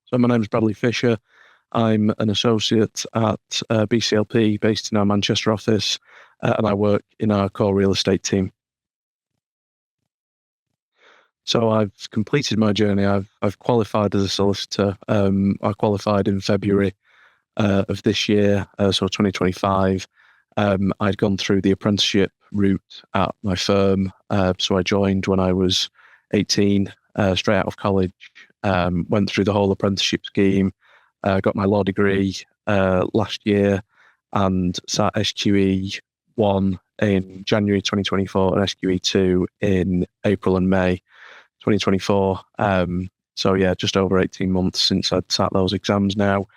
So my name's Bradley Fisher. I'm an associate at BCLP based in our Manchester office, and I work in our core real estate team. So I've completed my journey. I've qualified as a solicitor. I qualified in February of this year, so 2025. I'd gone through the apprenticeship route at my firm. So I joined when I was 18, straight out of college. Went through the whole apprenticeship scheme. Got my law degree last year and sat SQE 1 in January 2024 and SQE 2 in April and May 2024. So yeah, just over 18 months since I'd sat those exams now.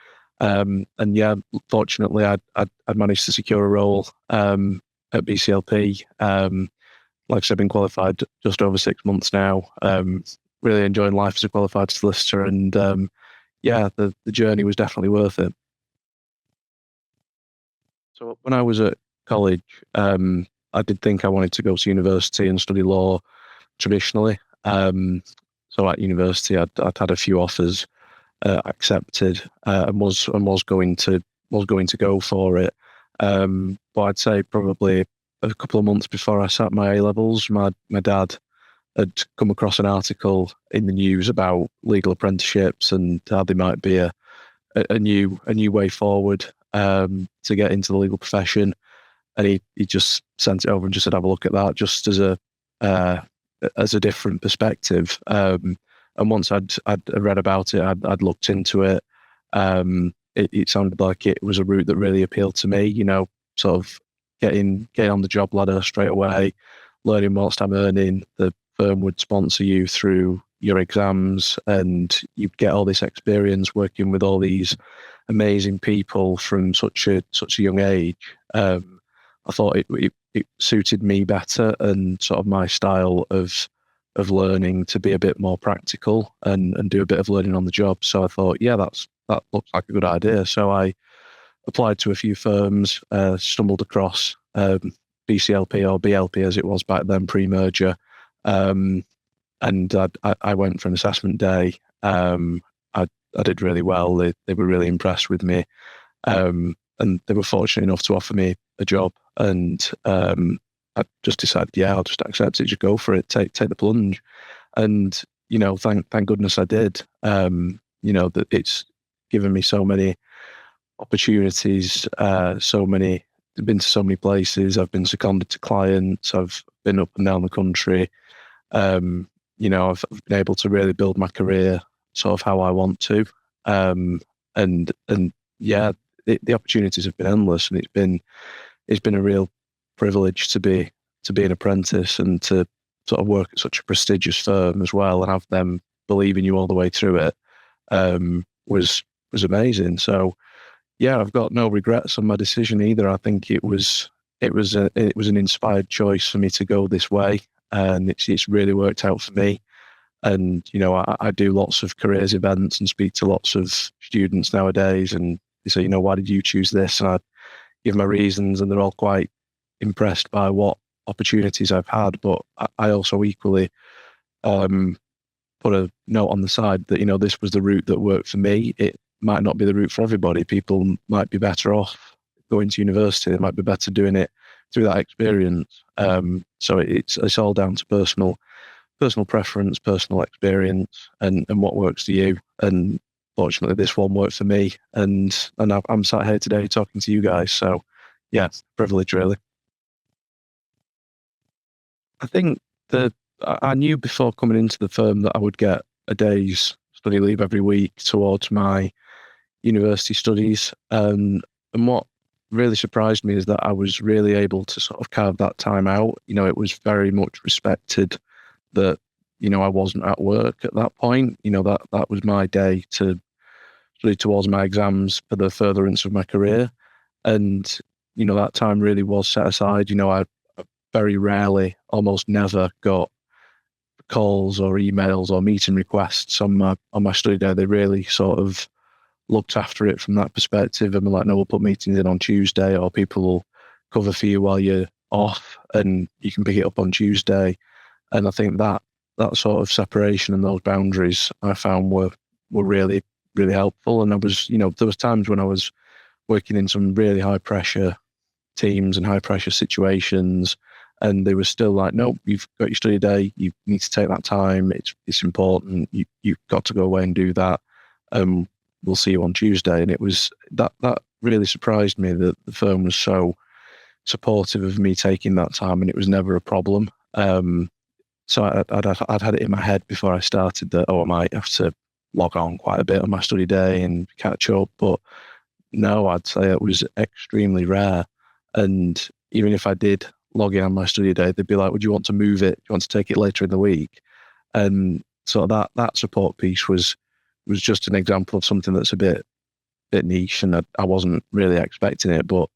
And yeah, fortunately, I'd managed to secure a role at BCLP. Like I said, I've been qualified just over 6 months now. Really enjoying life as a qualified solicitor, and yeah, the journey was definitely worth it. So when I was at college, I did think I wanted to go to university and study law traditionally. So at university, I'd had a few offers accepted, and was going to go for it. But I'd say probably a couple of months before I sat my A levels, my dad had come across an article in the news about legal apprenticeships and how they might be a new way forward to get into the legal profession, and he just sent it over and just said, have a look at that, just as a different perspective. And once I'd read about it, I'd looked into it. It sounded like it was a route that really appealed to me. You know, sort of getting on the job ladder straight away, learning whilst I'm earning. The firm would sponsor you through your exams, and you'd get all this experience working with all these amazing people from such a young age. I thought it suited me better and sort of my style of learning to be a bit more practical and do a bit of learning on the job. So I thought, yeah, that looks like a good idea. So I applied to a few firms, stumbled across BCLP or BLP as it was back then, pre-merger. And I went for an assessment day. I did really well. They were really impressed with me. And they were fortunate enough to offer me a job. And I just decided, yeah, I'll just accept it, just go for it, take the plunge. And, you know, thank goodness I did. You know, that it's given me so many opportunities, I've been to so many places, I've been seconded to clients, I've been up and down the country. You know, I've been able to really build my career sort of how I want to. And yeah, the opportunities have been endless, and it's been a real privilege to be an apprentice and to sort of work at such a prestigious firm as well, and have them believe in you all the way through it. Was amazing. So yeah, I've got no regrets on my decision either. I think it was an inspired choice for me to go this way, and it's really worked out for me. And you know, I do lots of careers events and speak to lots of students nowadays, and they say, you know, why did you choose this? And I give my reasons, and they're all quite impressed by what opportunities I've had. But I also equally put a note on the side that, you know, this was the route that worked for me. It might not be the route for everybody. People might be better off going to university. They might be better doing it through that experience. So it's all down to personal preference, personal experience, and what works for you. And fortunately, this one worked for me, and I'm sat here today talking to you guys. So yeah, privilege really. I think that I knew before coming into the firm that I would get a day's study leave every week towards my university studies. And what really surprised me is that I was really able to sort of carve that time out. You know, it was very much respected that, you know, I wasn't at work at that point. You know, that was my day to study towards my exams for the furtherance of my career. And, you know, that time really was set aside. You know, I very rarely, almost never got calls or emails or meeting requests on my study day. They really sort of looked after it from that perspective, and were like, no, we'll put meetings in on Tuesday, or people will cover for you while you're off and you can pick it up on Tuesday. And I think that sort of separation and those boundaries I found were really really helpful. And I was, there was times when I was working in some really high pressure teams and high pressure situations, and they were still like, no, you've got your study day, you need to take that time, it's important, you've got to go away and do that. We'll see you on Tuesday. And it was that really surprised me that the firm was so supportive of me taking that time, and it was never a problem. So I'd had it in my head before I started that, I might have to log on quite a bit on my study day and catch up. But no, I'd say it was extremely rare. And even if I did log in on my study day, they'd be like, would you want to move it? Do you want to take it later in the week? And so that support piece was just an example of something that's a bit niche, and I wasn't really expecting it. But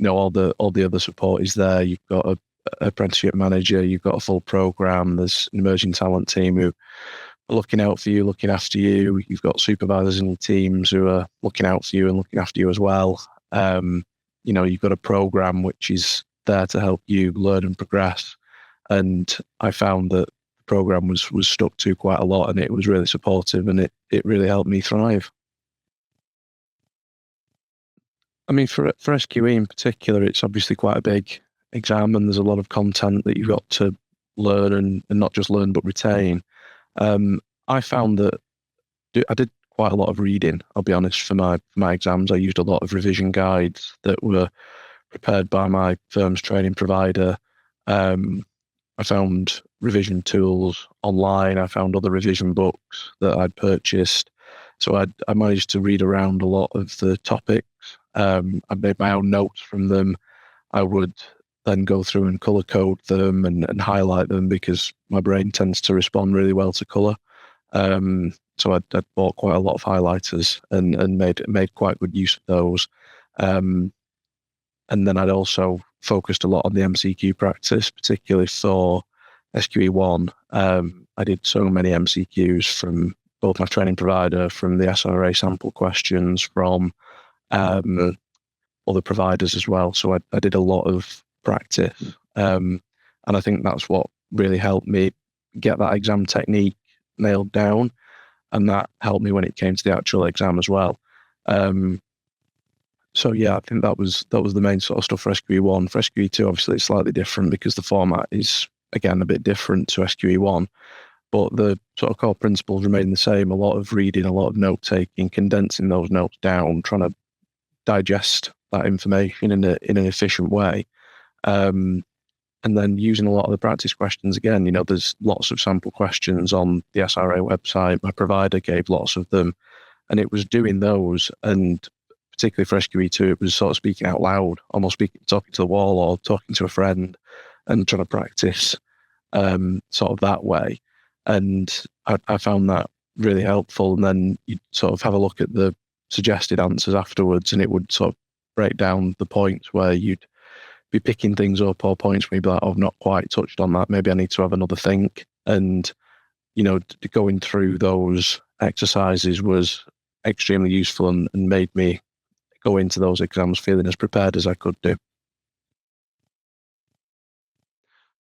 all the other support is there. You've got a apprenticeship manager, you've got a full program. There's an emerging talent team who are looking out for you, looking after you. You've got supervisors in your teams who are looking out for you and looking after you as well. You've got a program which is there to help you learn and progress. And I found that the program was stuck to quite a lot, and it was really supportive, and it really helped me thrive. I mean, for SQE in particular, it's obviously quite a big exam, and there's a lot of content that you've got to learn, and not just learn but retain. I found that I did quite a lot of reading. I'll be honest, for my exams, I used a lot of revision guides that were prepared by my firm's training provider. I found revision tools online. I found other revision books that I'd purchased. So I managed to read around a lot of the topics. I made my own notes from them. I would then go through and color code them and highlight them, because my brain tends to respond really well to color. So I'd bought quite a lot of highlighters and made quite good use of those. And then I'd also focused a lot on the MCQ practice, particularly for SQE1. I did so many MCQs from both my training provider, from the SRA sample questions, from other providers as well. So I did a lot of practice. And I think that's what really helped me get that exam technique nailed down. And that helped me when it came to the actual exam as well. So yeah, I think that was the main sort of stuff for SQE1. For SQE2, obviously it's slightly different because the format is, again, a bit different to SQE1, but the sort of core principles remain the same. A lot of reading, a lot of note taking, condensing those notes down, trying to digest that information in an efficient way. And then using a lot of the practice questions again. There's lots of sample questions on the SRA website. My provider gave lots of them, and it was doing those, and particularly for SQE2, it was sort of speaking out loud, almost talking to the wall or talking to a friend, and trying to practice sort of that way. And I found that really helpful. And then you'd sort of have a look at the suggested answers afterwards, and it would sort of break down the points where you'd be picking things up, or points where you'd be like, I've not quite touched on that. Maybe I need to have another think. And, going through those exercises was extremely useful and made me go into those exams feeling as prepared as I could do.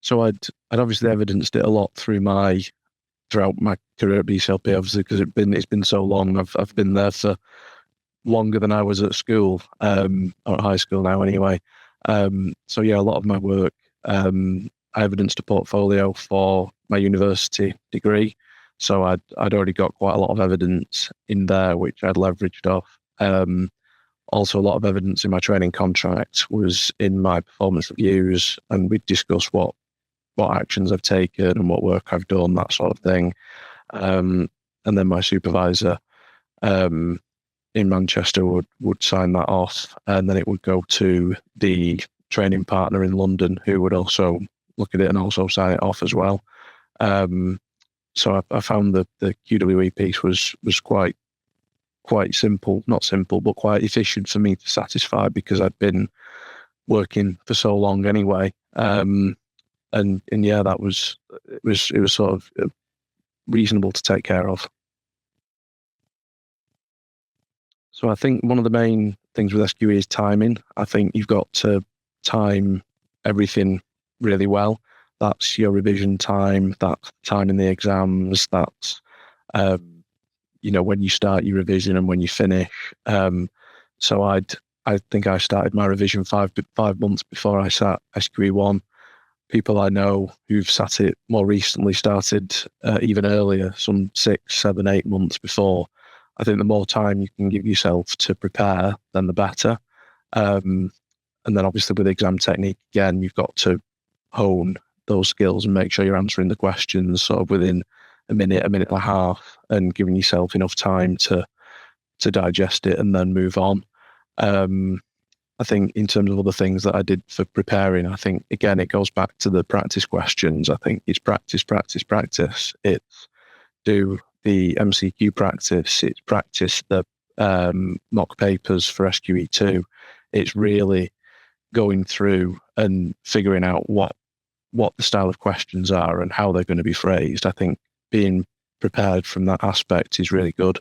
So I'd obviously evidenced it a lot throughout my career at BCLP, obviously, because it's been so long. I've been there for longer than I was at school, or at high school now anyway. So yeah, a lot of my work, I evidenced a portfolio for my university degree. So I'd already got quite a lot of evidence in there, which I'd leveraged off. Also, a lot of evidence in my training contract was in my performance reviews, and we'd discuss what actions I've taken and what work I've done, that sort of thing. And then my supervisor in Manchester would sign that off, and then it would go to the training partner in London, who would also look at it and also sign it off as well. So I found that the QWE piece was quite simple, not simple, but quite efficient for me to satisfy, because I'd been working for so long anyway. And yeah, it was sort of reasonable to take care of. So I think one of the main things with SQE is timing. I think you've got to time everything really well. That's your revision time, that's time in the exams, that's when you start your revision and when you finish. So I think I started my revision 5 months before I sat SQE1. People I know who've sat it more recently started even earlier, some 6, 7, 8 months before. I think the more time you can give yourself to prepare, then the better. And then obviously with exam technique, again, you've got to hone those skills and make sure you're answering the questions sort of within a minute and a half, and giving yourself enough time to digest it and then move on. I think in terms of other things that I did for preparing, I think, again, it goes back to the practice questions. I think it's practice, practice, practice. It's do the MCQ practice. It's practice the mock papers for SQE2. It's really going through and figuring out what the style of questions are and how they're going to be phrased. I think being prepared from that aspect is really good.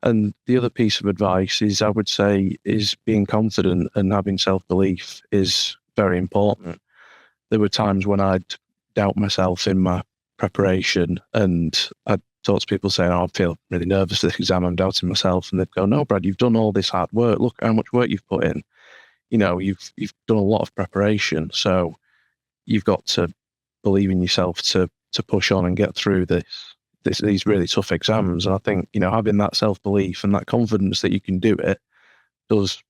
And the other piece of advice is, I would say, is being confident and having self-belief is very important. There were times when I'd doubt myself in my preparation, and I'd talk to people saying, I feel really nervous for this exam, I'm doubting myself. And they'd go, no, Brad, you've done all this hard work. Look how much work you've put in. You've done a lot of preparation. So you've got to believe in yourself to push on and get through these really tough exams. And I think, having that self-belief and that confidence that you can do it does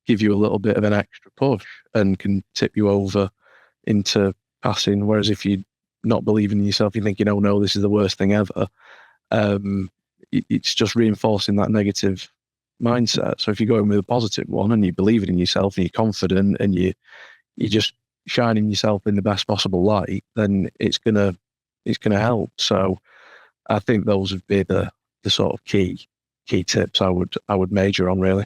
give you a little bit of an extra push and can tip you over into passing. Whereas if you're not believing in yourself, you're thinking, oh no, this is the worst thing ever. It's just reinforcing that negative mindset. So if you go in with a positive one and you believe it in yourself and you're confident and you're just shining yourself in the best possible light, then it's gonna help. So I think those would be the sort of key tips I would major on, really.